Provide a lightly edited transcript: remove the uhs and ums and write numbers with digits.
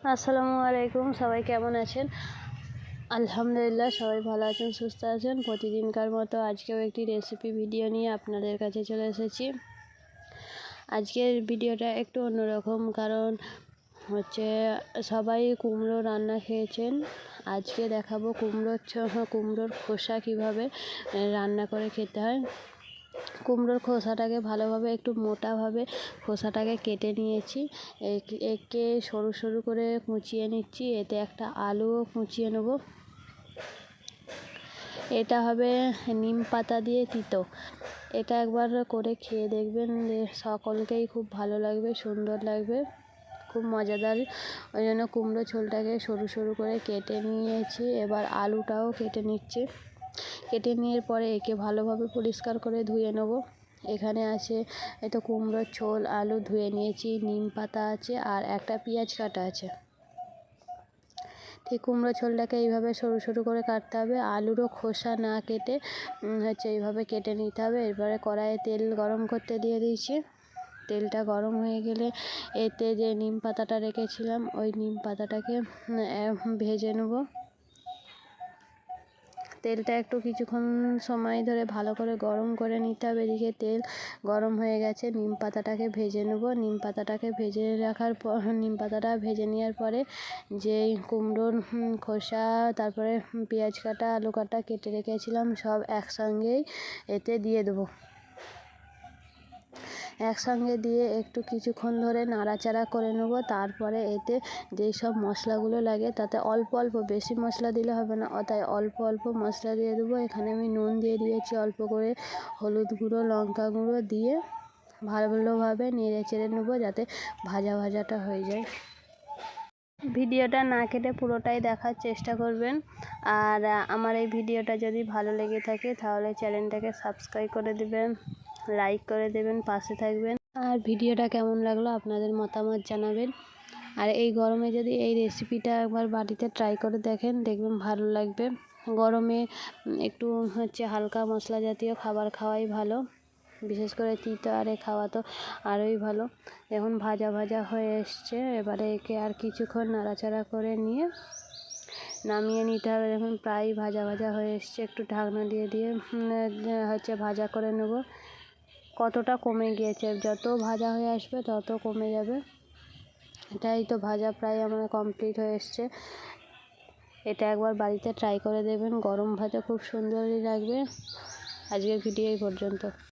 আসসালামু আলাইকুম, সবাই কেমন আছেন? আলহামদুলিল্লাহ সবাই ভালো আছেন, সুস্থ আছেন। প্রতিদিনকার মতো আজকেও একটি রেসিপি ভিডিও নিয়ে আপনাদের কাছে চলে এসেছি। আজকের ভিডিওটা একটু অন্যরকম, কারণ সবাই কুমড়ো রান্না খেয়েছেন। আজকে দেখাবো কুমড়োর খোসা কীভাবে রান্না করে খেতে হয়। কুমড়োর খোসাটাকে ভালোভাবে একটু মোটাভাবে খোসাটাকে কেটে নিয়েছি। একে সরু সরু করে কুচিয়ে নিচ্ছি। এতে একটা আলুও কুচিয়ে নেব। এটা হবে নিম পাতা দিয়ে তিতো। এটা একবার করে খেয়ে দেখবেন, সকলকেই খুব ভালো লাগবে, সুন্দর লাগবে, খুব মজাদার। ওই জন্য কুমড়ো ঝোলটাকে সরু সরু করে কেটে নিয়েছি। এবার আলুটাও কেটে নিচ্ছি। কেটে নেওয়ার পরে একে ভালোভাবে পরিষ্কার করে ধুয়ে নেব। এখানে আছে তো কুমড়োর ঝোল, আলু ধুয়ে নিয়েছি, নিম পাতা আছে, আর একটা পেঁয়াজ কাটা আছে। ঠিক কুমড়ো ঝোলটাকে এইভাবে সরু সরু করে কাটতে হবে। আলুরও খোসা না কেটে এইভাবে কেটে নিতে হবে। এরপরে কড়াইয়ে তেল গরম করতে দিয়ে দিয়েছি। তেলটা গরম হয়ে গেলে এতে যে নিম পাতাটা রেখেছিলাম, ওই নিম পাতাটাকে ভেজে নেব। তেলটা একটু কিছুক্ষণ সময় ধরে ভালো করে গরম করে নিতে হবে। এদিকে তেল গরম হয়ে গেছে, নিম পাতাটাকে ভেজে নেব। নিম পাতাটা ভেজে নেওয়ার পরে যেই কুমড়োর খোসা, তারপরে পেঁয়াজ কাটা, আলু কাটা কেটে রেখেছিলাম, সব একসঙ্গেই এতে দিয়ে দেবো। একসঙ্গে দিয়ে একটু কিছুক্ষণ ধরে নাড়াচাড়া করে নেব। তারপরে এতে যেই সব মশলাগুলো লাগে তাতে অল্প অল্প, বেশি মশলা দিলে হবে না, তাই অল্প অল্প মশলা দিয়ে দেবো। এখানে আমি নুন দিয়ে দিয়েছি অল্প করে, হলুদ গুঁড়ো, লঙ্কা গুঁড়ো দিয়ে ভালোভাবে নেড়ে চেড়ে নেব, যাতে ভাজাটা হয়ে যায়। ভিডিওটা না কেটে পুরোটাই দেখার চেষ্টা করবেন। আর আমার এই ভিডিওটা যদি ভালো লেগে থাকে তাহলে চ্যানেলটাকে সাবস্ক্রাইব করে দেবেন, লাইক করে দেবেন, পাশে থাকবেন। আর ভিডিওটা কেমন লাগলো আপনাদের মতামত জানাবেন। আর এই গরমে যদি এই রেসিপিটা একবার বাড়িতে ট্রাই করে দেখেন, দেখবেন ভালো লাগবে। গরমে একটু হালকা মশলা জাতীয় খাবার খাওয়াই ভালো, বিশেষ করে তিতো আরে খাওয়া তো আরোই ভালো। এখন ভাজা হয়ে এসছে। এবারে একে আর কিছুক্ষণ নাড়াচাড়া করে নিয়ে নামিয়ে নিতে হবে। দেখুন প্রায় ভাজা হয়ে এসছে। একটু ঢাকনা দিয়ে ভাজা করে নেব। কতটা কমে গিয়েছে, যত ভাজা হয়ে আসবে তত কমে যাবে। এটাই তো ভাজা প্রায় আমার কমপ্লিট হয়ে এসছে। এটা একবার বাড়িতে ট্রাই করে দেবেন, গরম ভাতে খুব সুন্দরই লাগবে। আজকের ভিডিও এই পর্যন্ত।